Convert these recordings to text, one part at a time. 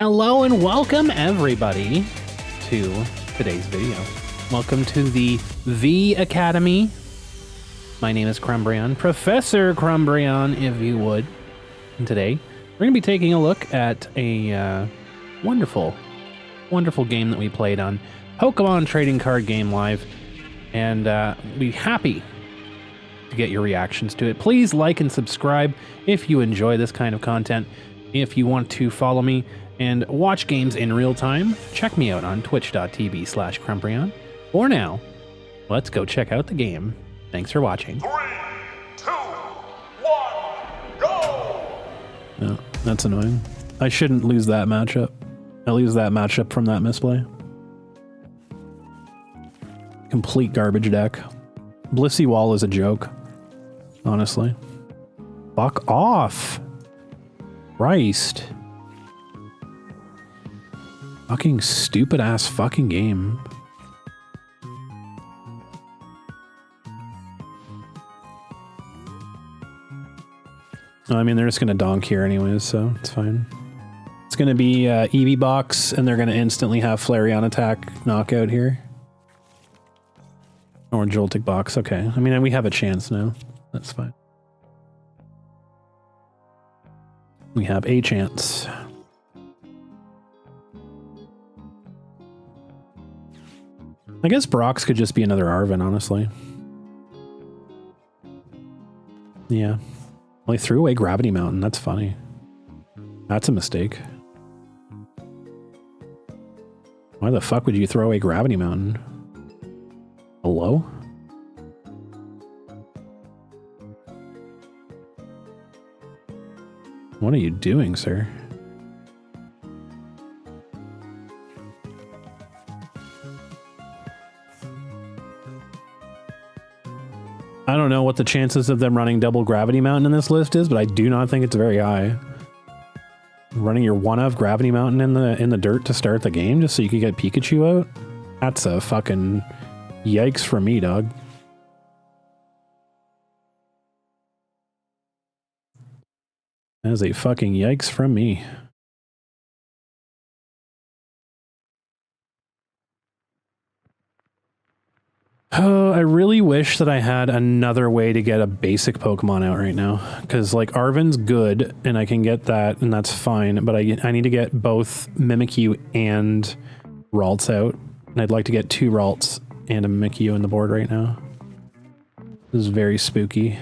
Hello and welcome everybody to today's video. Welcome to the Vee Academy. My name is Crumbrion, Professor Crumbrion, if you would. And today we're going to be taking a look at a wonderful game that we played on Pokemon Trading Card Game Live, and be happy to get your reactions to it. Please like and subscribe if you enjoy this kind of content. If you want to follow me and watch games in real time, check me out on twitch.tv/Crumbrion. For now, let's go check out the game. Thanks for watching. 3, 2, 1, go! No, that's annoying. I shouldn't lose that matchup. I lose that matchup from that misplay. Complete garbage deck. Blissey Wall is a joke, honestly. Fuck off! Christ. Fucking stupid ass fucking game. I mean, they're just gonna donk here anyways, so it's fine. It's gonna be Eevee box, and they're gonna instantly have Flareon attack knockout here. Or Joltik box, okay. I mean, we have a chance now. That's fine. We have a chance. I guess Brox could just be another Arven, honestly. Yeah. Well, he threw away Gravity Mountain. That's funny. That's a mistake. Why the fuck would you throw away Gravity Mountain? Hello? What are you doing, sir? I don't know what the chances of them running double Gravity Mountain in this list is, but I do not think it's very high. Running your one-of Gravity Mountain in the dirt to start the game just so you could get Pikachu out? That's a fucking yikes for me, dog. That is a fucking yikes from me. Oh, I really wish that I had another way to get a basic Pokemon out right now. Because, like, Arven's good, and I can get that, and that's fine. But I need to get both Mimikyu and Ralts out. And I'd like to get 2 Ralts and a Mimikyu in the board right now. This is very spooky.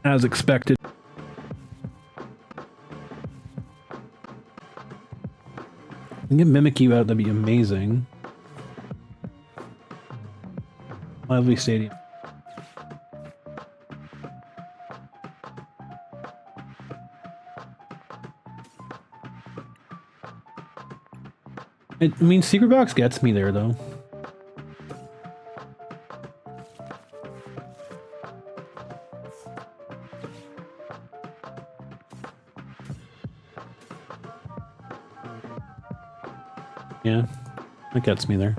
As expected. Get Mimikyu out, that'd be amazing. Lively Stadium. I mean, Secret Box gets me there, though. Yeah, that gets me there.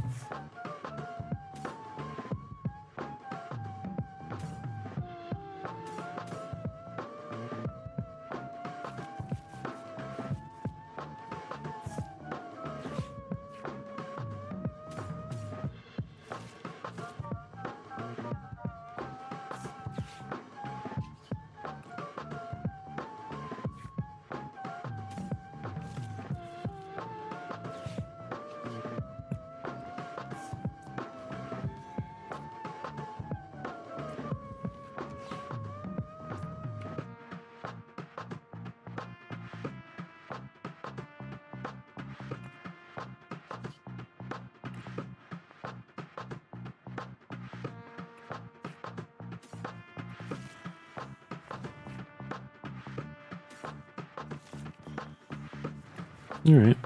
All right,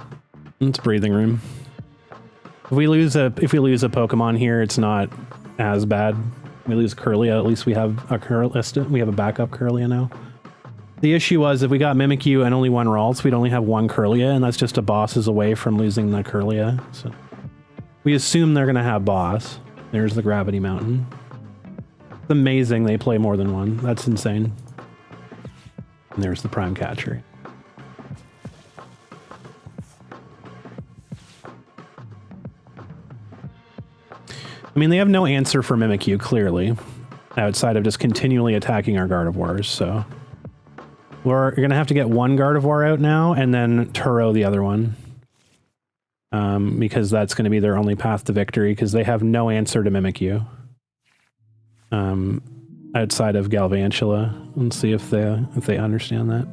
it's breathing room. If we lose a Pokemon here, it's not as bad. We lose Kirlia, at least we have a Kirlia. We have a backup Kirlia now. The issue was if we got Mimikyu and only one Ralts, we'd only have one Kirlia, and that's just a bosses away from losing the Kirlia. So We assume they're going to have boss. There's the Gravity Mountain. It's amazing they play more than one. That's insane. And there's the Prime Catcher. I mean, they have no answer for Mimikyu, clearly, outside of just continually attacking our Gardevoirs, so... We're going to have to get one Gardevoir out now, and then Turo the other one. Because that's going to be their only path to victory, because they have no answer to Mimikyu. Outside of Galvantula. Let's see if they understand that.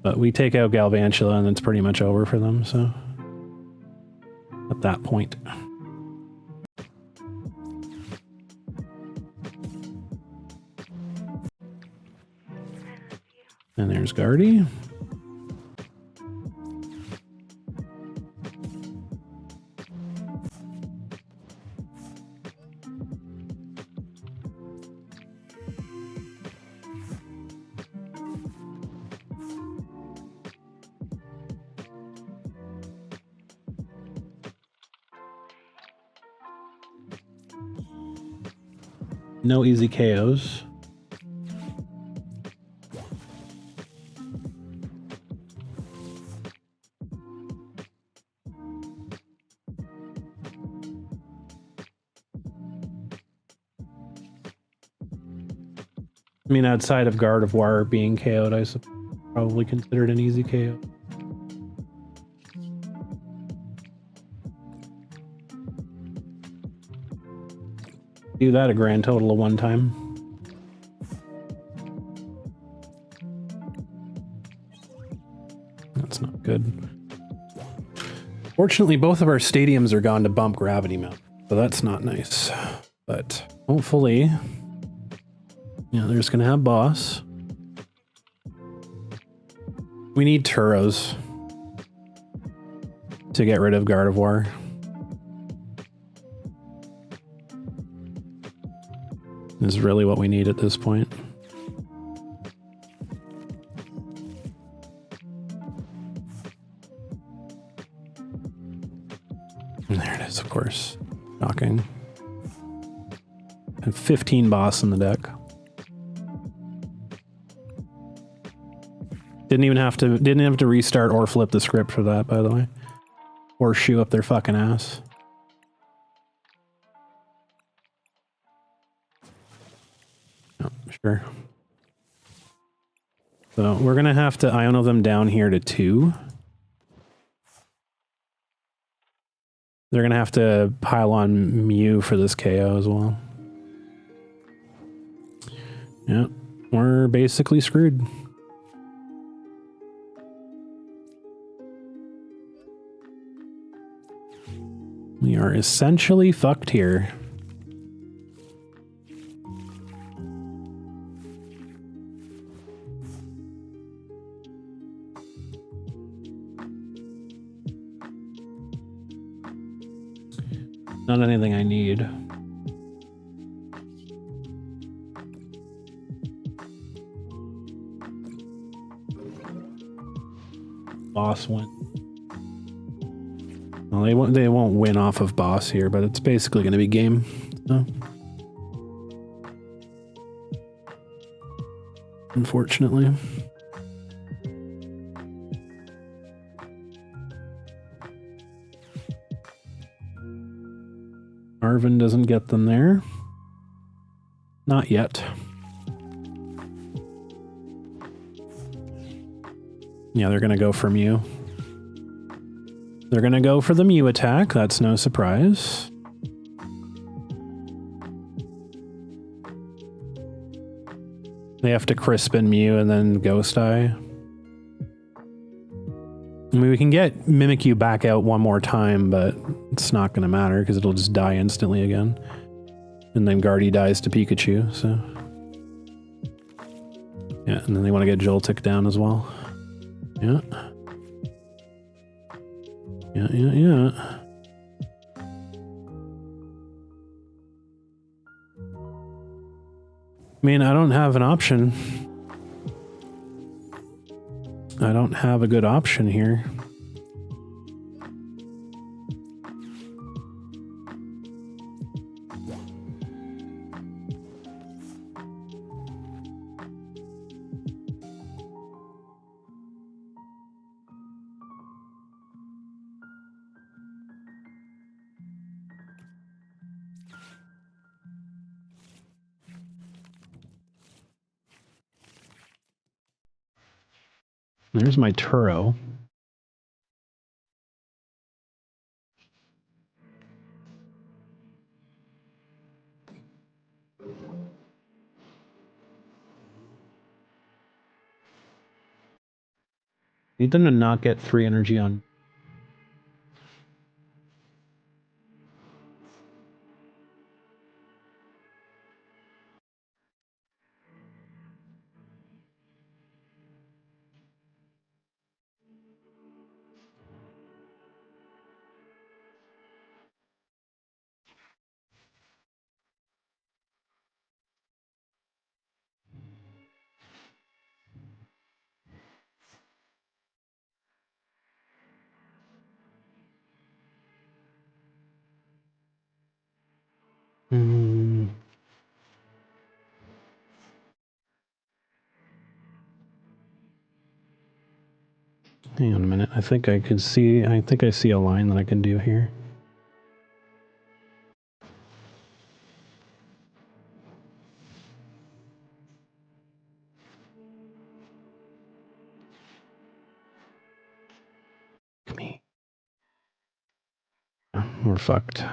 But we take out Galvantula, and it's pretty much over for them, so... At that point... And there's Garde. No easy KOs. I mean, outside of Gardevoir being KO'd, I suppose probably considered an easy KO. Do that a grand total of 1 time. That's not good. Fortunately, both of our stadiums are gone to bump Gravity Mountain, so that's not nice. But hopefully... Yeah, they're just gonna have boss. We need Turos to get rid of Gardevoir. This is really what we need at this point. And there it is, of course. Shocking. And 15 boss in the deck. Didn't have to restart or flip the script for that, by the way. Or shoe up their fucking ass. Oh, sure. So we're gonna have to Iono them down here to 2. They're gonna have to pile on Mew for this KO as well. Yep, we're basically screwed. We are essentially fucked here. Not anything I need. Boss win. Well, they won't win off of boss here, but it's basically going to be game. So. Unfortunately. Arvin doesn't get them there. Not yet. Yeah, they're going to go for Mew. They're going to go for the Mew attack. That's no surprise. They have to Crispin Mew and then Ghost Eye. I mean, we can get Mimikyu back out one more time, but it's not going to matter because it'll just die instantly again. And then Garde dies to Pikachu, so... Yeah, and then they want to get Joltik down as well. Yeah. Yeah. I mean, I don't have an option. I don't have a good option here. There's my Turo. Need them to not get 3 energy on. Hang on a minute. I think I see a line that I can do here. Me. We're fucked.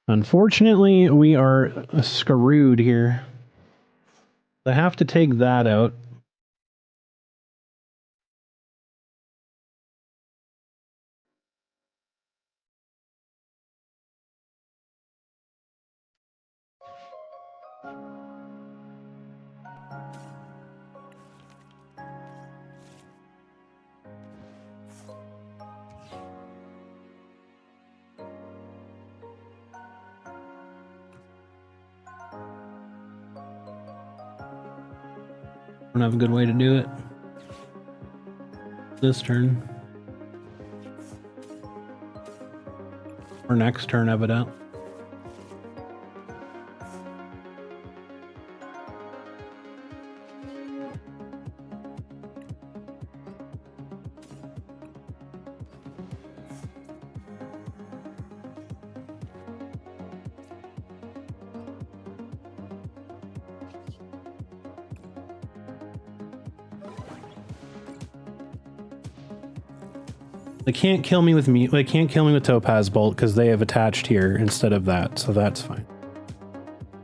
Unfortunately, we are screwed here. I have to take that out. Don't have a good way to do it this turn. Or next turn, evident. They can't kill me with They can't kill me with Topaz Bolt because they have attached here instead of that, so that's fine.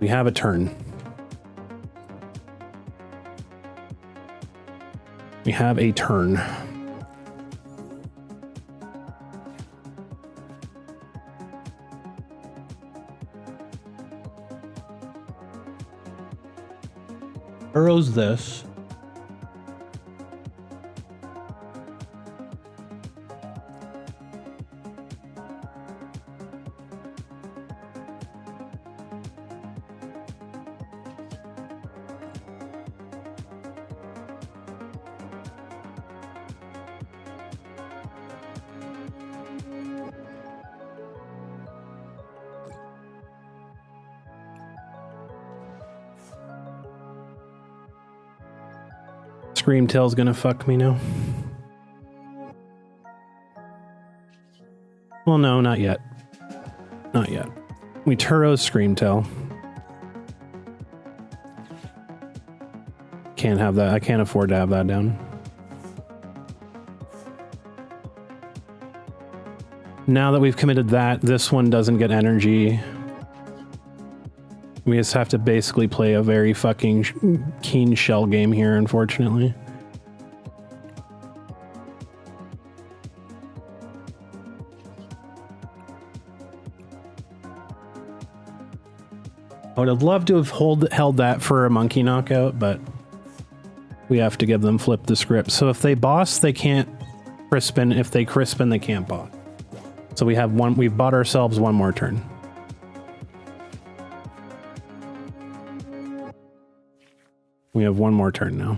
We have a turn. We have a turn. Burrows this. Screamtail's gonna fuck me now. Well, no, not yet. Not yet. We Turo's Screamtail. Can't have that. I can't afford to have that down. Now that we've committed that, this one doesn't get energy. We just have to basically play a very fucking keen shell game here, unfortunately. I would have loved to have held that for a monkey knockout, but we have to give them flip the script. So if they boss, they can't crispin. If they crispin, they can't boss. So we have one. We've bought ourselves one more turn. We have one more turn now.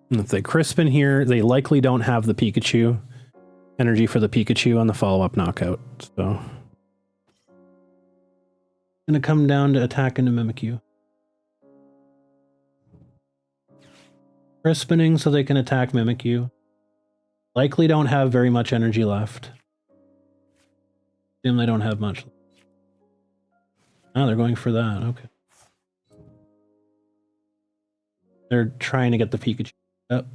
And if they crispin here, they likely don't have the Pikachu energy for the Pikachu on the follow-up knockout. So gonna come down to attack into Mimikyu. Crispining so they can attack Mimikyu. Likely don't have very much energy left. Assume they don't have much. Oh, they're going for that. Okay. They're trying to get the Pikachu up.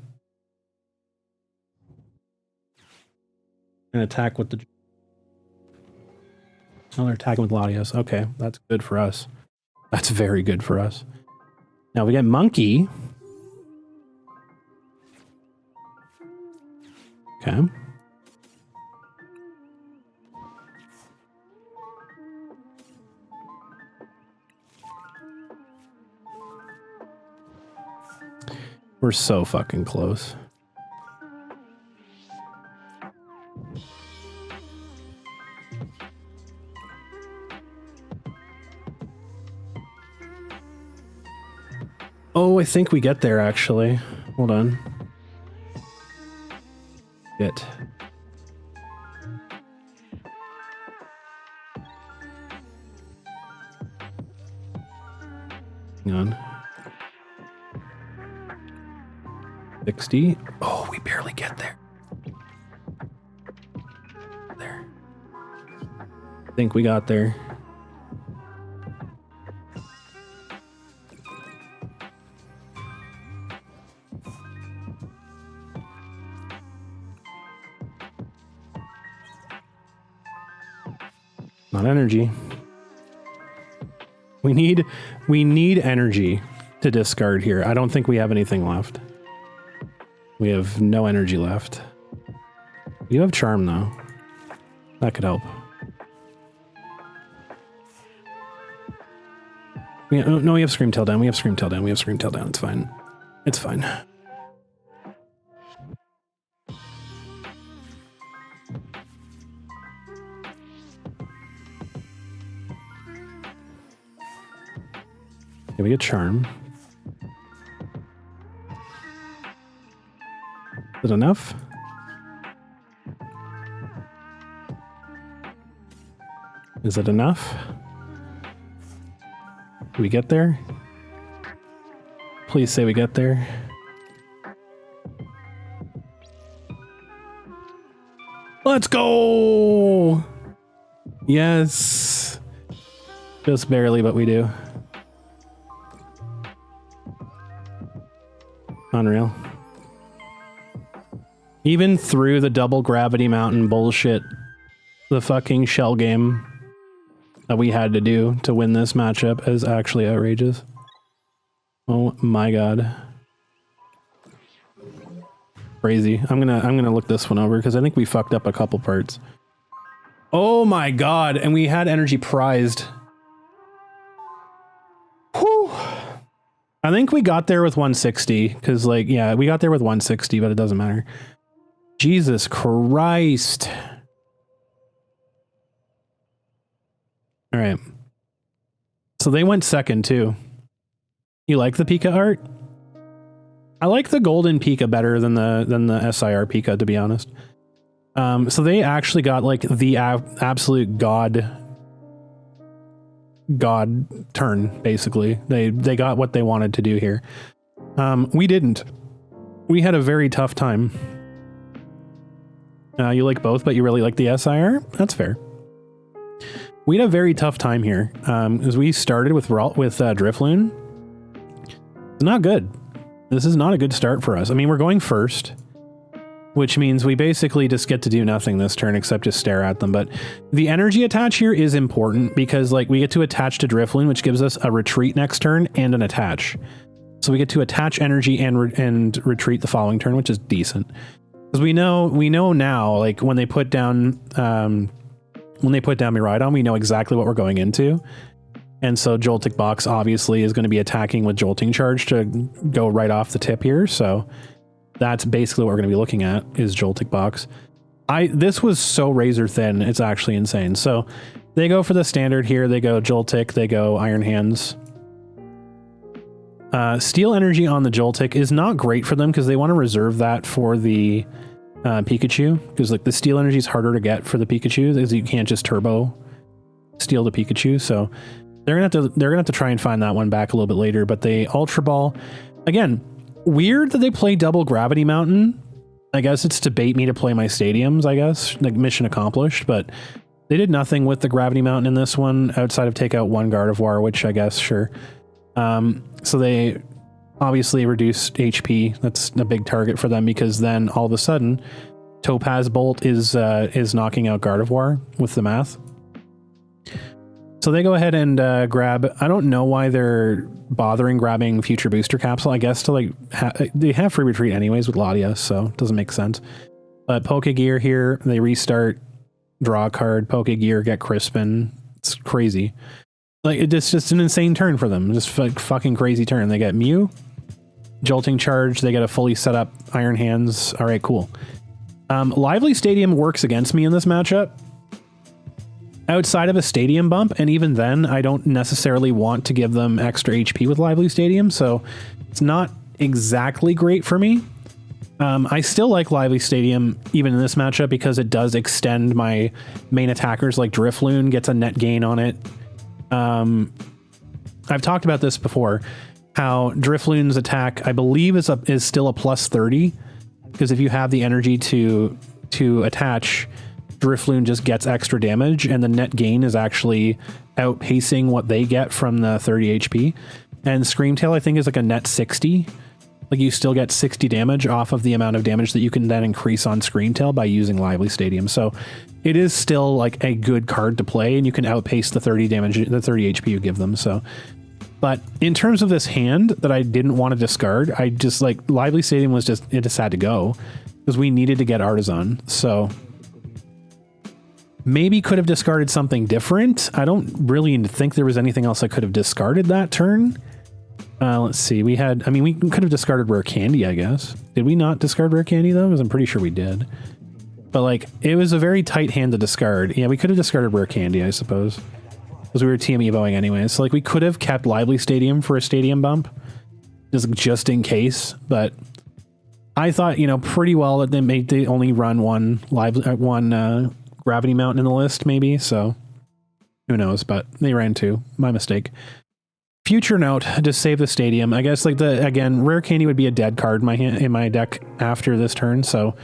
And attack with the... Oh, they're attacking with Latios. Okay, that's good for us. That's very good for us. Now we get Monkey. Okay. We're so fucking close. Oh, I think we get there, actually. Hold on. Get. Hang on. 60. Oh, we barely get there. There. I think we got there. Not energy. We need energy to discard here. I don't think we have anything left. We have no energy left. You have charm though. That could help. No, we have Scream Tail down. We have Scream Tail down. We have Scream Tail down. It's fine. It's fine. Okay, we get charm. Is it enough? Is it enough? Do we get there? Please say we get there. Let's go! Yes! Just barely, but we do. Unreal. Even through the double gravity mountain bullshit, the fucking shell game that we had to do to win this matchup is actually outrageous. Oh my god. Crazy. I'm gonna look this one over because I think we fucked up a couple parts. Oh my god, and we had energy prized. Whew. I think we got there with 160 because, like, yeah, we got there with 160, but it doesn't matter. Jesus Christ. All right. So they went second too. You like the Pika art? I like the golden Pika better than the SIR Pika, to be honest. So they actually got like the absolute god turn, basically. They got what they wanted to do here. We didn't. We had a very tough time. You like both, but you really like the SIR? That's fair. We had a very tough time here. As we started with Drifloon. It's not good. This is not a good start for us. I mean, we're going first, which means we basically just get to do nothing this turn except just stare at them. But the energy attach here is important because, like, we get to attach to Drifloon, which gives us a retreat next turn and an attach. So we get to attach energy and retreat the following turn, which is decent. Because we know now, like, when they put down Miraidon, we know exactly what we're going into. And so Joltik Box obviously is going to be attacking with Jolting Charge to go right off the tip here. So that's basically what we're going to be looking at is Joltik Box. This was so razor thin, it's actually insane. So they go for the standard here. They go Joltik, they go Iron Hands. Steel Energy on the Joltik is not great for them because they want to reserve that for the Pikachu. Because, like, the Steel Energy is harder to get for the Pikachu because you can't just turbo steal the Pikachu. So they're gonna have to try and find that one back a little bit later. But they Ultra Ball again. Weird that they play double Gravity Mountain. I guess it's to bait me to play my stadiums. I guess, like, mission accomplished. But they did nothing with the Gravity Mountain in this one outside of take out one Gardevoir, which I guess sure. So they Obviously reduced HP. That's a big target for them because then all of a sudden Topaz Bolt is knocking out Gardevoir with the math. So they go ahead and grab, I don't know why they're bothering grabbing Future Booster Capsule, I guess to like, they have Free Retreat anyways with Ladia, so it doesn't make sense. But Pokegear here, they restart, draw a card, Pokegear, get Crispin. It's crazy. Like, it's just an insane turn for them. Just like fucking crazy turn. They get Mew, Jolting Charge, they get a fully set up Iron Hands. All right, cool. Lively Stadium works against me in this matchup. Outside of a Stadium bump, and even then, I don't necessarily want to give them extra HP with Lively Stadium, so it's not exactly great for me. I still like Lively Stadium even in this matchup because it does extend my main attackers, like Drifloon gets a net gain on it. I've talked about this before, how Drifloon's attack, I believe, is still a plus 30, because if you have the energy to attach, Drifloon just gets extra damage, and the net gain is actually outpacing what they get from the 30 HP. And Screamtail, I think, is like a net 60. Like, you still get 60 damage off of the amount of damage that you can then increase on Screamtail by using Lively Stadium. So it is still like a good card to play, and you can outpace the 30 damage, the 30 HP you give them. So, but in terms of this hand that I didn't want to discard, I just like Lively Stadium was just, it just had to go because we needed to get Artisan. So maybe could have discarded something different. I don't really think there was anything else I could have discarded that turn. Let's see. We had, I mean, we could have discarded Rare Candy, I guess. Did we not discard Rare Candy though? Because I'm pretty sure we did. But like, it was a very tight hand to discard. Yeah, we could have discarded Rare Candy, I suppose, because we were TM Evoing anyway. So like, we could have kept Lively Stadium for a Stadium bump, just in case. But I thought, you know, pretty well that they only run one Gravity Mountain in the list, maybe. So who knows? But they ran two. My mistake. Future note, just save the Stadium. I guess like again, Rare Candy would be a dead card in my deck after this turn, so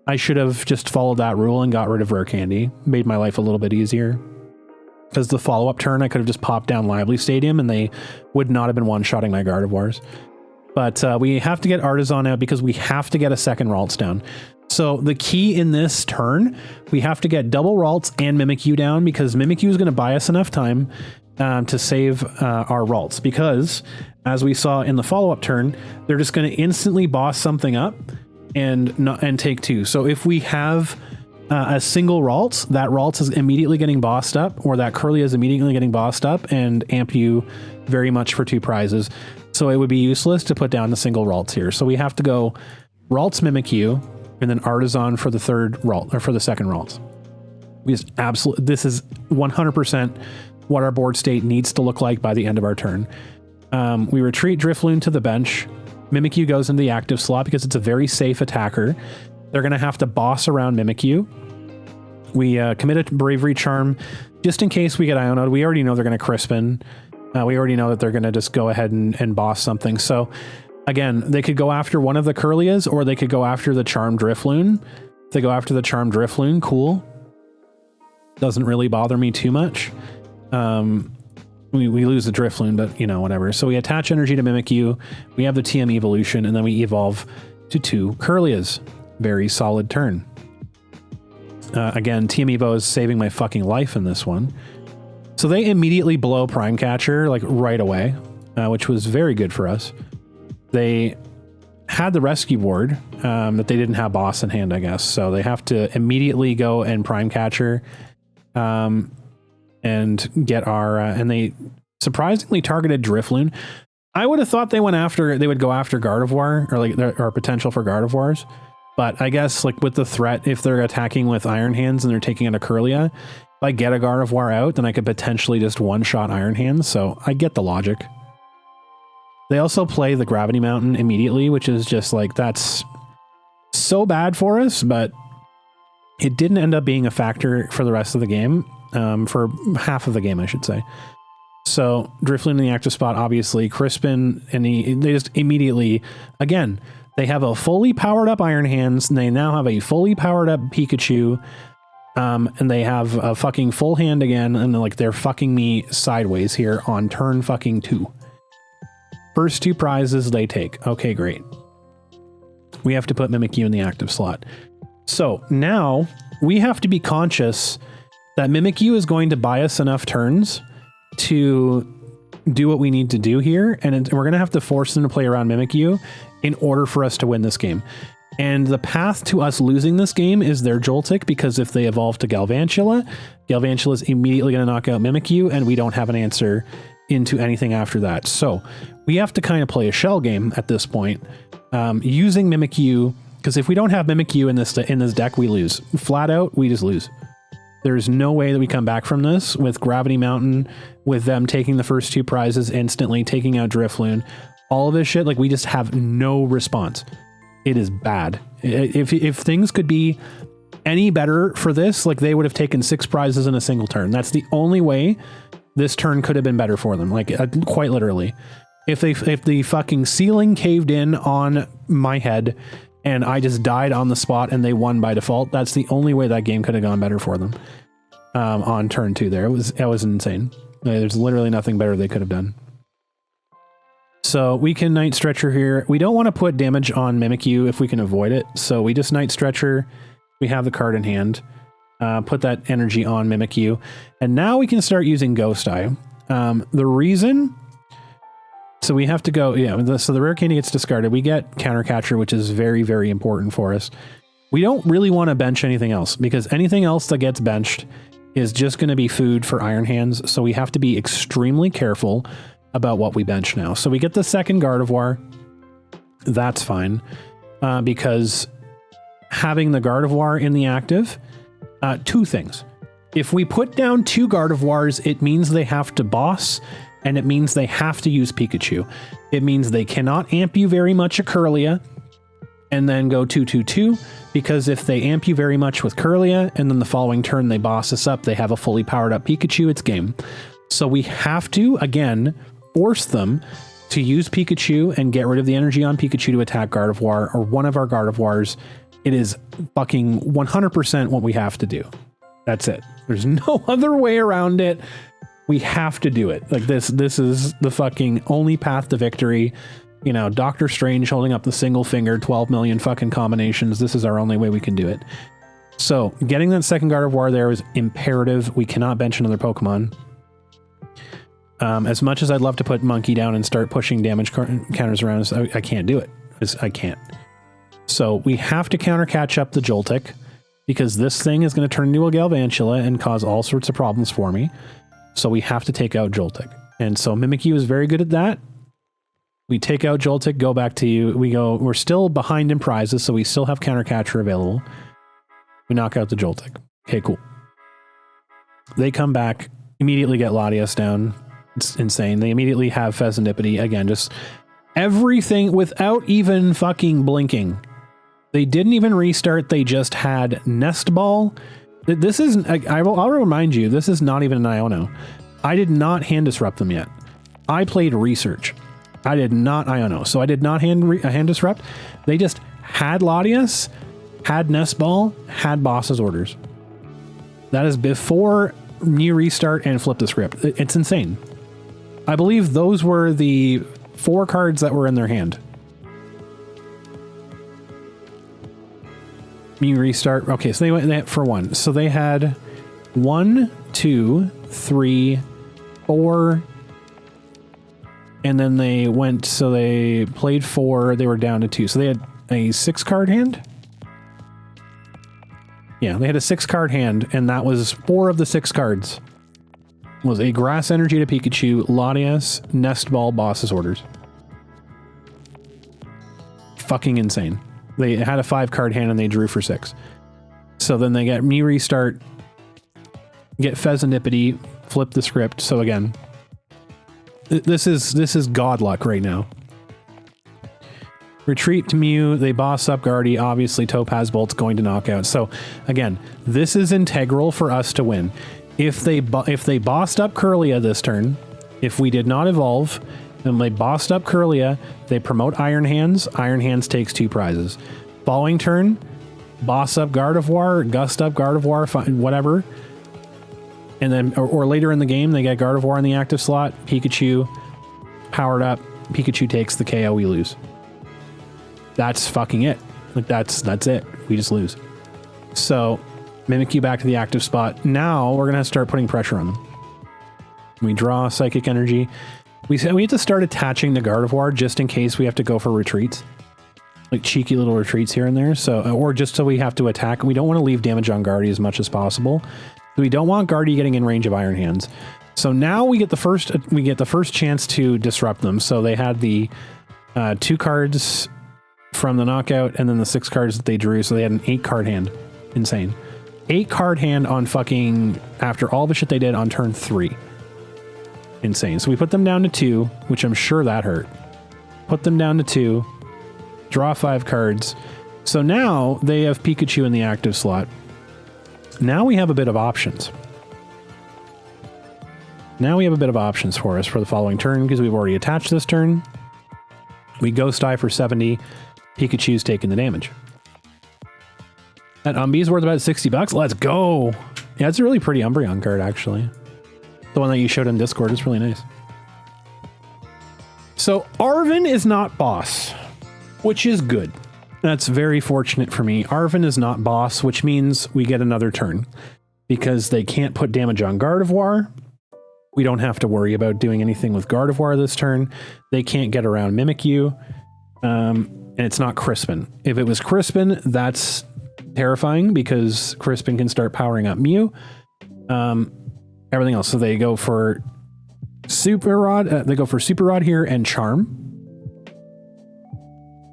I should have just followed that rule and got rid of Rare Candy. Made my life a little bit easier. Because the follow-up turn, I could have just popped down Lively Stadium and they would not have been one-shotting my Gardevoirs. But we have to get Artisan out because we have to get a second Ralts down. So the key in this turn, we have to get double Ralts and Mimikyu down, because Mimikyu is going to buy us enough time to save our Ralts, because as we saw in the follow-up turn, they're just going to instantly boss something up and take two. So if we have a single Ralts, that Ralts is immediately getting bossed up, or that Kirlia is immediately getting bossed up and amp you very much for two prizes. So it would be useless to put down the single Ralts here. So we have to go Ralts Mimikyu and then Artisan for the third Ralt, or for the second Ralts. This is 100% what our board state needs to look like by the end of our turn. We retreat Drifloon to the bench. Mimikyu goes into the active slot because it's a very safe attacker. They're going to have to boss around Mimikyu. We commit a Bravery Charm just in case we get Ionoed. We already know they're going to Crispin. We already know that they're going to just go ahead and boss something. So again, they could go after one of the Kirlias, or they could go after the Charmed Drifloon. If they go after the Charmed Drifloon, cool. Doesn't really bother me too much. We lose the Drifloon, but you know, whatever. So we attach energy to Mimikyu, we have the TM evolution, and then we evolve to two Kirlias. Very solid turn. Again, TM Evo is saving my fucking life in this one. So they immediately blow Prime Catcher like right away, which was very good for us. They had the rescue board that they didn't have boss in hand, I guess. So they have to immediately go and Prime Catcher and get our, and they surprisingly targeted Drifloon. I would have thought they would go after Gardevoir, or like our potential for Gardevoirs. But I guess like with the threat, if they're attacking with Iron Hands and they're taking out a Kirlia, if I get a Gardevoir out, then I could potentially just one-shot Iron Hands. So I get the logic. They also play the Gravity Mountain immediately, which is just like, that's so bad for us, but it didn't end up being a factor for the rest of the game, for half of the game, I should say. So Drifloon in the active spot, obviously, Crispin, and they just immediately, again, they have a fully powered up Iron Hands, and they now have a fully powered up Pikachu, and they have a fucking full hand again, and like they're fucking me sideways here on turn fucking 2. First 2 prizes they take. Okay, great. We have to put Mimikyu in the active slot. So now we have to be conscious that Mimikyu is going to buy us enough turns to do what we need to do here. And we're going to have to force them to play around Mimikyu in order for us to win this game. And the path to us losing this game is their Joltik, because if they evolve to Galvantula, Galvantula is immediately going to knock out Mimikyu, and we don't have an answer into anything after that. So we have to kind of play a shell game at this point, using Mimikyu, because if we don't have Mimikyu in this deck, we lose. Flat out, we just lose. There's no way that we come back from this with Gravity Mountain, with them taking the first 2 prizes instantly, taking out Drifloon, all of this shit. Like, we just have no response. It is bad. If things could be any better for this, like, they would have taken 6 prizes in a single turn. That's the only way this turn could have been better for them. Like, quite literally. If the fucking ceiling caved in on my head and I just died on the spot and they won by default, that's the only way that game could have gone better for them. On turn 2 there. It was insane. There's literally nothing better they could have done. So we can Night Stretcher here. We don't want to put damage on Mimikyu if we can avoid it. So we just Night Stretcher. We have the card in hand. Put that energy on Mimikyu. And now we can start using Ghost Eye. The reason... So we have to go... Yeah, so the rare candy gets discarded. We get Counter Catcher, which is very, very important for us. We don't really want to bench anything else, because anything else that gets benched is just going to be food for Iron Hands. So we have to be extremely careful about what we bench now. So we get the second Gardevoir. That's fine, because having the Gardevoir in the active, 2 things. If we put down 2 Gardevoirs, it means they have to boss, and it means they have to use Pikachu. It means they cannot amp you very much a Kirlia and then go 2-2-2, because if they amp you very much with Kirlia and then the following turn they boss us up, they have a fully powered up Pikachu, it's game. So we have to, again, force them to use Pikachu and get rid of the energy on Pikachu to attack Gardevoir, or one of our Gardevoirs. It is fucking 100% what we have to do. That's it. There's no other way around it. We have to do it. Like, this is the fucking only path to victory. You know, Doctor Strange holding up the single finger, 12 million fucking combinations. This is our only way we can do it. So getting that second Gardevoir there is imperative. We cannot bench another Pokemon. As much as I'd love to put Monkey down and start pushing damage counters around, I can't do it. I can't. So we have to counter catch up the Joltik, because this thing is going to turn into a Galvantula and cause all sorts of problems for me. So we have to take out Joltik. And so Mimikyu is very good at that. We take out Joltik, go back to you. We're still behind in prizes, so we still have Counter Catcher available. We knock out the Joltik. Okay, cool. They come back, immediately get Latias down. It's insane. They immediately have Pheasantipity. Again, just everything without even fucking blinking. They didn't even restart. They just had Nest Ball. This isn't... I'll remind you, this is not even an Iono. I did not hand disrupt them yet. I played Research. I did not Iono, so I did not hand disrupt. They just had Latias, had Nest Ball, had Boss's Orders. That is before new restart and flip the script. It's insane. I believe those were the 4 cards that were in their hand. New restart. Okay, so they went for 1. So they had 1, 2, 3, 4, and then they went, so they played 4, they were down to 2. So they had a 6-card hand? Yeah, they had a 6-card hand, and that was 4 of the 6 cards. Was a Grass Energy to Pikachu, Latias, Nest Ball, Boss's Orders. Fucking insane. They had a 5-card hand and they drew for 6. So then they get me restart, get Pheasantipity, flip the script. So again, this is god luck right now. Retreat to Mew, they boss up Garde, obviously Topaz Bolt's going to knock out. So again, this is integral for us to win. If they bossed up Kirlia this turn, if we did not evolve, and they bossed up Kirlia, they promote Iron Hands. Iron Hands takes 2 prizes. Following turn, boss up Gardevoir, gust up Gardevoir, whatever. And then, or later in the game, they get Gardevoir in the active slot, Pikachu powered up, Pikachu takes the KO, we lose. That's fucking it. Like that's it. We just lose. So Mimikyu back to the active spot. Now we're gonna start putting pressure on them. We draw Psychic Energy. We said we have to start attaching the Gardevoir just in case we have to go for retreats. Like cheeky little retreats here and there. So, or just so we have to attack. We don't want to leave damage on Garde as much as possible. We don't want Garde getting in range of Iron Hands. So now we get the first chance to disrupt them. So they had the 2 cards from the knockout and then the 6 cards that they drew. So they had an 8 card hand. Insane. 8 card hand on fucking, after all the shit they did on turn 3. Insane. So we put them down to 2, which I'm sure that hurt. Put them down to 2. Draw 5 cards. So now they have Pikachu in the active slot. Now we have a bit of options. Now we have a bit of options for us for the following turn because we've already attached this turn. We Ghost Eye for 70. Pikachu's taking the damage. That Umbreon's worth about 60 bucks. Let's go. Yeah, it's a really pretty Umbreon card, actually. The one that you showed in Discord is really nice. So Arven is not boss, which is good. That's very fortunate for me. Arven is not boss, which means we get another turn because they can't put damage on Gardevoir. We don't have to worry about doing anything with Gardevoir this turn. They can't get around Mimikyu. And it's not Crispin. If it was Crispin, that's terrifying because Crispin can start powering up Mew. Everything else. So they go for Super Rod. They go for Super Rod here and Charm.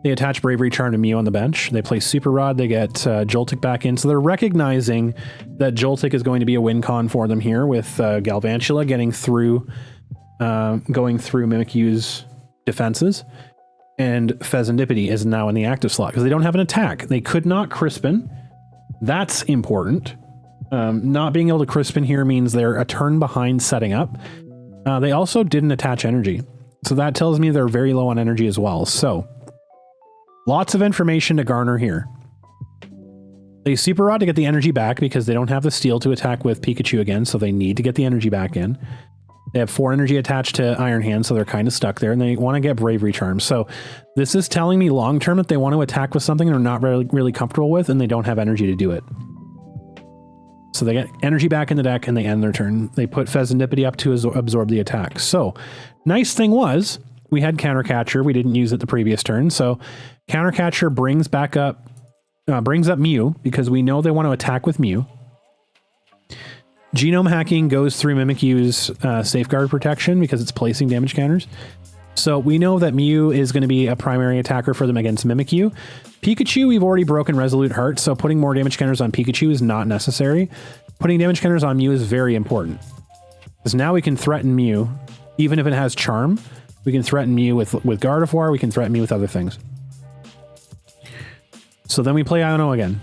They attach Bravery Charm to Mew on the bench. They play Super Rod. They get Joltik back in. So they're recognizing that Joltik is going to be a win con for them here with Galvantula getting through, going through Mimikyu's defenses. And Fezandipity is now in the active slot because they don't have an attack. They could not Crispin. That's important. Not being able to Crispin here means they're a turn behind setting up. They also didn't attach energy. So that tells me they're very low on energy as well. So lots of information to garner here. They Super Rod to get the energy back because they don't have the steel to attack with Pikachu again, so they need to get the energy back in. They have 4 energy attached to Iron Hand, so they're kind of stuck there, and they want to get Bravery Charm. So this is telling me long-term that they want to attack with something they're not really comfortable with, and they don't have energy to do it. So they get energy back in the deck, and they end their turn. They put Fezandipity up to absorb the attack. So nice thing was, we had Counter Catcher. We didn't use it the previous turn, so Counter Catcher brings up Mew because we know they want to attack with Mew. Genome Hacking goes through Mimikyu's Safeguard Protection because it's placing damage counters. So we know that Mew is going to be a primary attacker for them against Mimikyu. Pikachu, we've already broken Resolute Heart, so putting more damage counters on Pikachu is not necessary. Putting damage counters on Mew is very important. Because now we can threaten Mew, even if it has Charm. We can threaten Mew with Gardevoir, we can threaten Mew with other things. So then we play Iono again.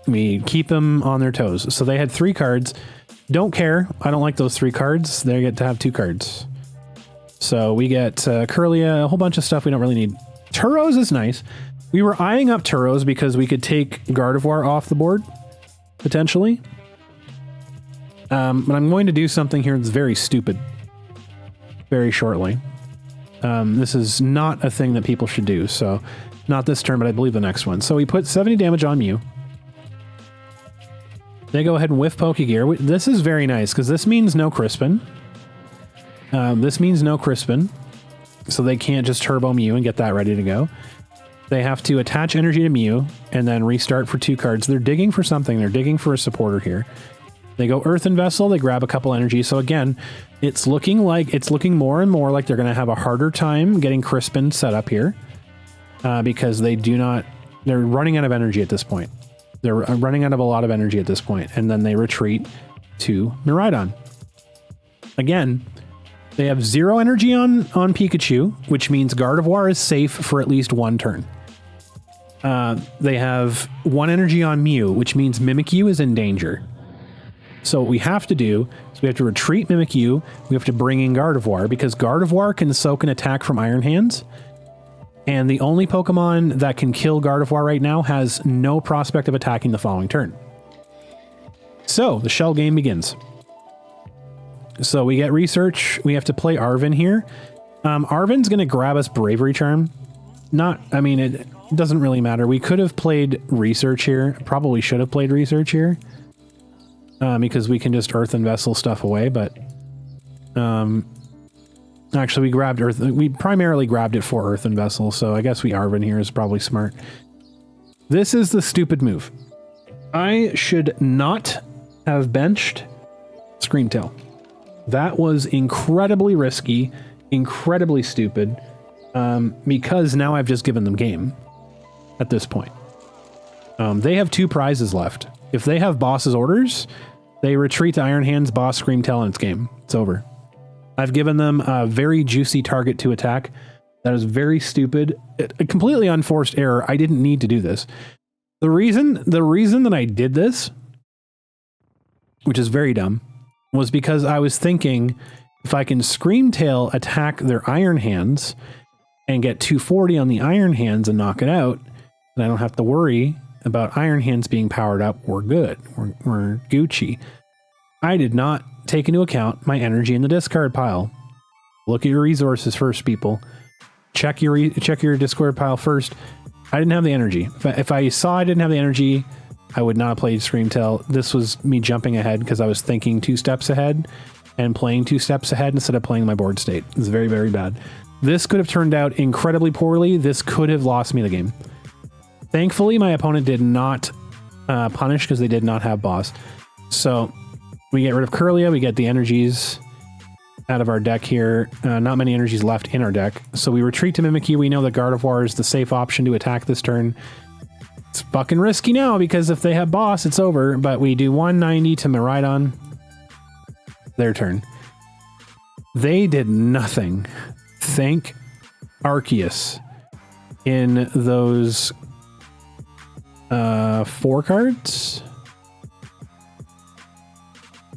We keep them on their toes. So they had 3 cards. Don't care. I don't like those 3 cards. They get to have 2 cards. So we get Kirlia, a whole bunch of stuff we don't really need. Turos is nice. We were eyeing up Turos because we could take Gardevoir off the board, potentially. But I'm going to do something here that's very stupid. Very shortly. This is not a thing that people should do, so not this turn, but I believe the next one. So we put 70 damage on Mew. They go ahead and whiff Pokegear. This is very nice, because this means no Crispin. This means no Crispin, so they can't just Turbo Mew and get that ready to go. They have to attach energy to Mew, and then restart for 2 cards. They're digging for something. They're digging for a supporter here. They go Earthen Vessel, they grab a couple energy. So again, it's looking more and more like they're going to have a harder time getting Crispin set up here, because they're running out of energy at this point. They're running out of a lot of energy at this point, and then they retreat to Miraidon. Again, they have 0 energy on Pikachu, which means Gardevoir is safe for at least 1 turn. They have 1 energy on Mew, which means Mimikyu is in danger. So what we have to do is we have to retreat Mimikyu, we have to bring in Gardevoir, because Gardevoir can soak an attack from Iron Hands, and the only Pokemon that can kill Gardevoir right now has no prospect of attacking the following turn. So the shell game begins. So we get research, we have to play Arven here. Arven's going to grab us Bravery Charm. I mean, it doesn't really matter. We could have played Research here. Probably should have played Research here. Because we can just Earthen Vessel stuff away, but... actually, we grabbed we primarily grabbed it for Earthen Vessel, so I guess we Arven here is probably smart. This is the stupid move. I should not have benched Screamtail. That was incredibly risky, incredibly stupid, because now I've just given them game at this point. They have 2 prizes left. If they have boss's orders, they retreat to Iron Hands, boss, Screamtail, and it's game. It's over. I've given them a very juicy target to attack. That is very stupid. A completely unforced error. I didn't need to do this. The reason that I did this, which is very dumb, was because I was thinking if I can Screamtail attack their Iron Hands and get 240 on the Iron Hands and knock it out, then I don't have to worry about Iron Hands being powered up. We're good. We're Gucci. I did not take into account my energy in the discard pile. Look at your resources first, people. Check your discard pile first. I didn't have the energy. If I saw I didn't have the energy, I would not have played Screamtail. This was me jumping ahead because I was thinking 2 steps ahead and playing 2 steps ahead instead of playing my board state. It's very, very bad. This could have turned out incredibly poorly. This could have lost me the game. Thankfully, my opponent did not punish because they did not have boss. So we get rid of Kirlia. We get the energies out of our deck here. Not many energies left in our deck. So we retreat to Mimikyu. We know that Gardevoir is the safe option to attack this turn. It's fucking risky now because if they have boss, it's over. But we do 190 to Miraidon. Their turn. They did nothing. Thank Arceus in those 4 cards.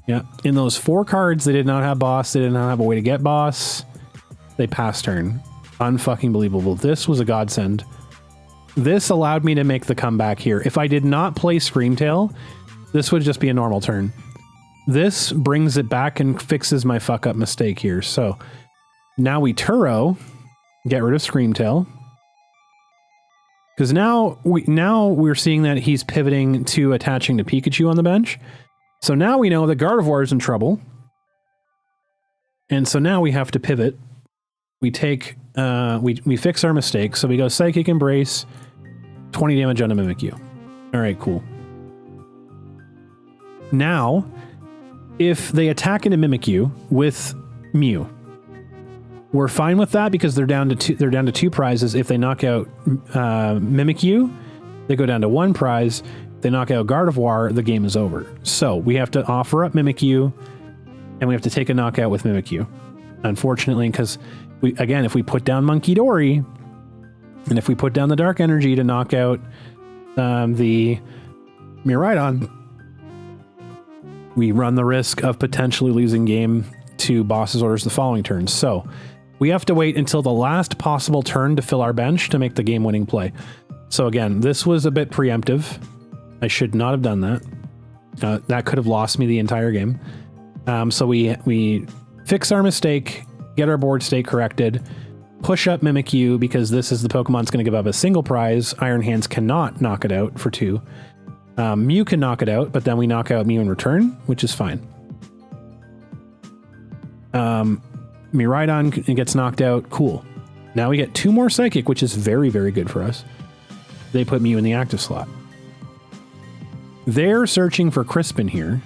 Yeah, in those 4 cards, they did not have boss. They did not have a way to get boss. They passed turn. Unfucking believable. This was a godsend. This allowed me to make the comeback here. If I did not play Screamtail, this would just be a normal turn. This brings it back and fixes my fuck up mistake here. So now we Turo, get rid of Screamtail. Because now we're seeing that he's pivoting to attaching to Pikachu on the bench. So now we know that Gardevoir is in trouble. And so now we have to pivot. We take, we fix our mistake. So we go Psychic Embrace, 20 damage on a Mimikyu. All right, cool. Now, if they attack into Mimikyu with Mew, we're fine with that because they're down to 2 prizes. If they knock out Mimikyu, they go down to 1 prize. They knock out Gardevoir, the game is over. So we have to offer up Mimikyu, and we have to take a knockout with Mimikyu. Unfortunately, because if we put down Munkidori, and if we put down the Dark Energy to knock out the Miraidon, we run the risk of potentially losing game to boss's orders the following turn. So we have to wait until the last possible turn to fill our bench to make the game-winning play. So again, this was a bit preemptive. I should not have done that. That could have lost me the entire game. So we fix our mistake, get our board state corrected, push up Mimikyu because this is the Pokemon's going to give up a single prize. Iron Hands cannot knock it out for 2. Mew can knock it out, but then we knock out Mew in return, which is fine. Miraidon gets knocked out. Cool. Now we get 2 more Psychic, which is very, very good for us. They put Mew in the active slot. They're searching for Crispin here.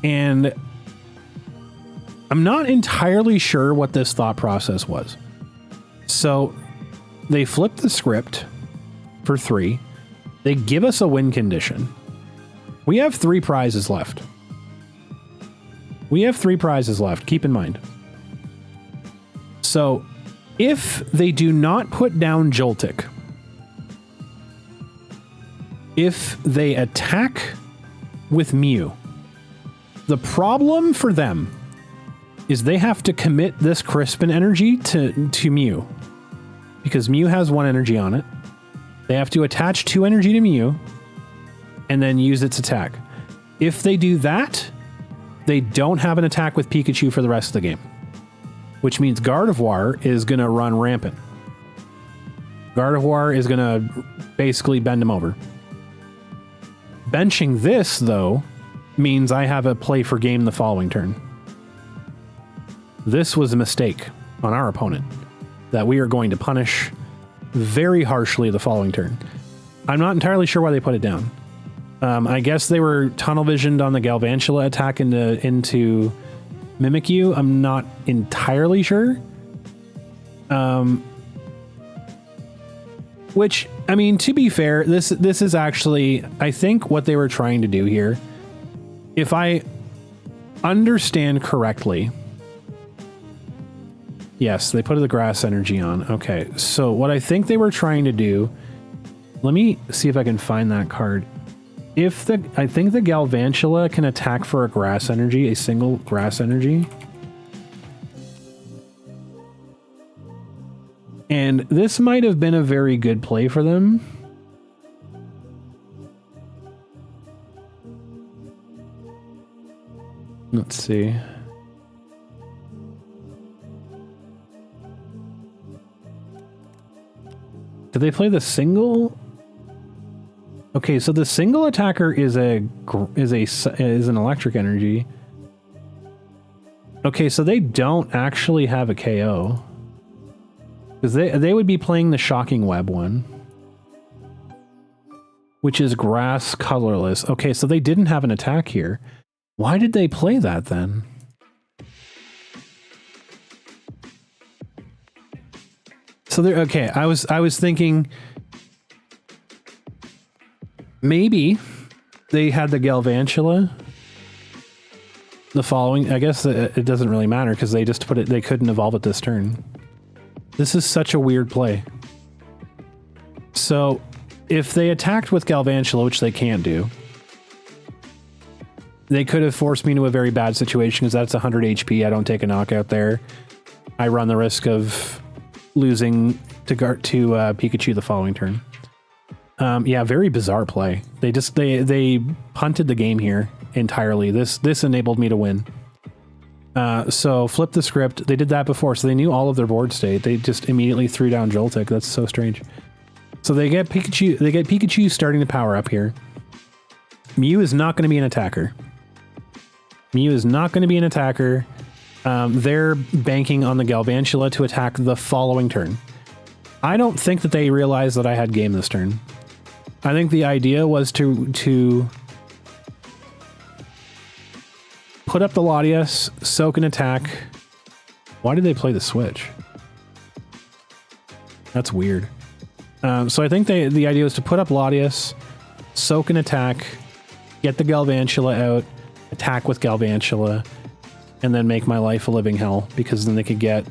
And I'm not entirely sure what this thought process was. So they flip the script for 3. They give us a win condition. We have 3 prizes left. We have 3 prizes left, keep in mind. So if they do not put down Joltik, if they attack with Mew, the problem for them is they have to commit this Crispin energy to Mew. Because Mew has 1 energy on it. They have to attach 2 energy to Mew and then use its attack. If they do that, they don't have an attack with Pikachu for the rest of the game, which means Gardevoir is going to run rampant. Gardevoir is going to basically bend him over. Benching this, though, means I have a play for game the following turn. This was a mistake on our opponent that we are going to punish very harshly the following turn. I'm not entirely sure why they put it down. I guess they were tunnel visioned on the Galvantula attack into Mimikyu. I'm not entirely sure. Which, I mean, to be fair, this is actually, I think what they were trying to do here, if I understand correctly, yes, they put the grass energy on. Okay, so what I think they were trying to do, let me see if I can find that card. I think the Galvantula can attack for a grass energy, a single grass energy. And this might have been a very good play for them. Let's see. Did they play the single? Okay, so the single attacker is an electric energy. Okay, so they don't actually have a KO. Because they would be playing the Shocking Web one, which is grass colorless. Okay, so they didn't have an attack here. Why did they play that then? So they're okay. I was thinking maybe they had the Galvantula. The following, I guess it doesn't really matter because they just put it. They couldn't evolve it this turn. This is such a weird play. So if they attacked with Galvantula, which they can't do, they could have forced me into a very bad situation because that's 100 HP. I don't take a knockout there. I run the risk of losing to Pikachu the following turn. Yeah, very bizarre play. They punted the game here entirely. This enabled me to win. So flip the script. They did that before, so they knew all of their board state. They just immediately threw down Joltik. That's so strange. So they get Pikachu. They get Pikachu starting to power up here. Mew is not going to be an attacker. Mew is not going to be an attacker. They're banking on the Galvantula to attack the following turn. I don't think that they realized that I had game this turn. I think the idea was to put up the Latias, soak an attack. Why did they play the switch? That's weird. So I think the idea was to put up Latias, soak an attack, get the Galvantula out, attack with Galvantula, and then make my life a living hell, because then they could get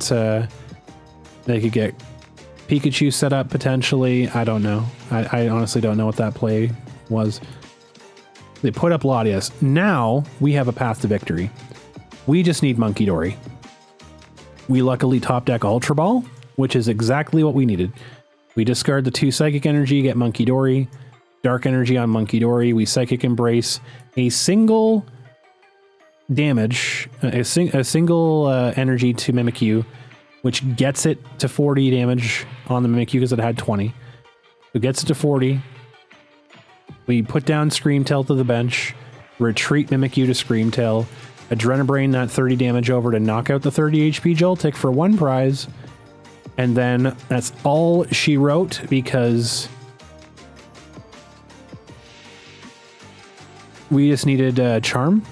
Pikachu set up potentially. I don't know. I honestly don't know what that play was. They put up Latias. Now we have a path to victory. We just need Munkidori. We luckily top deck Ultra Ball, which is exactly what we needed. We discard the 2 Psychic Energy, get Munkidori, Dark Energy on Munkidori. We Psychic Embrace, a single damage, a single energy to Mimikyu, which gets it to 40 damage on the Mimikyu because it had 20. So gets it to 40. We put down Screamtail to the bench, retreat Mimikyu to Screamtail, Adrenabrain that 30 damage over to knock out the 30 HP Joltik for 1 prize, and then that's all she wrote because we just needed Charm.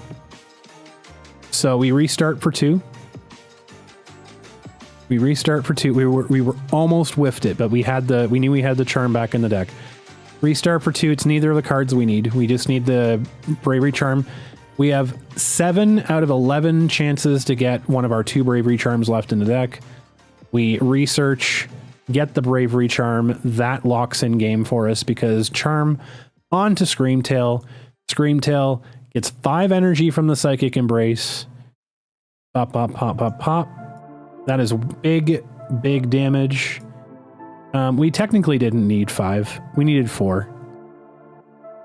So we restart for 2. We restart for 2. We were almost whiffed it, but we knew we had the Charm back in the deck. Restart for 2. It's neither of the cards we need. We just need the Bravery Charm. We have 7 out of 11 chances to get one of our 2 Bravery Charms left in the deck. We research, get the Bravery Charm. That locks in game for us because Charm onto Screamtail. Screamtail gets 5 energy from the Psychic Embrace. Pop, pop, pop, pop, pop. That is big, big damage. We technically didn't need 5. We needed 4.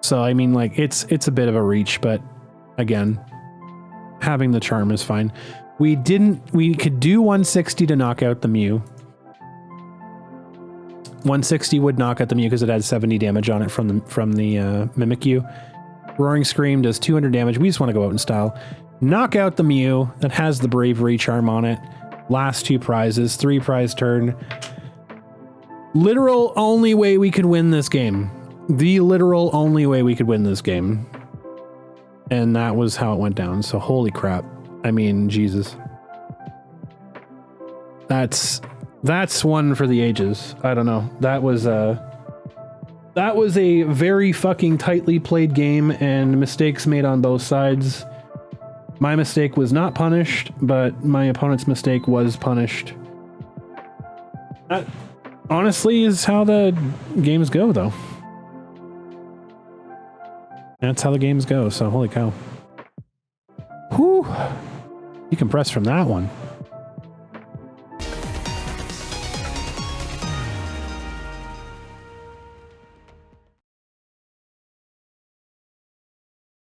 So, I mean, like, it's a bit of a reach, but again, having the charm is fine. We could do 160 to knock out the Mew. 160 would knock out the Mew because it had 70 damage on it from the Mimikyu. Roaring Scream does 200 damage. We just want to go out in style. Knock out the Mew that has the Bravery charm on it. Last 2 prizes, 3 prize turn. Literal only way we could win this game. The literal only way we could win this game. And that was how it went down. So holy crap. I mean, Jesus. That's one for the ages. I don't know. That was a very fucking tightly played game and mistakes made on both sides. My mistake was not punished, but my opponent's mistake was punished. That honestly is how the games go, though. That's how the games go, so holy cow. Whew. Decompress from that one.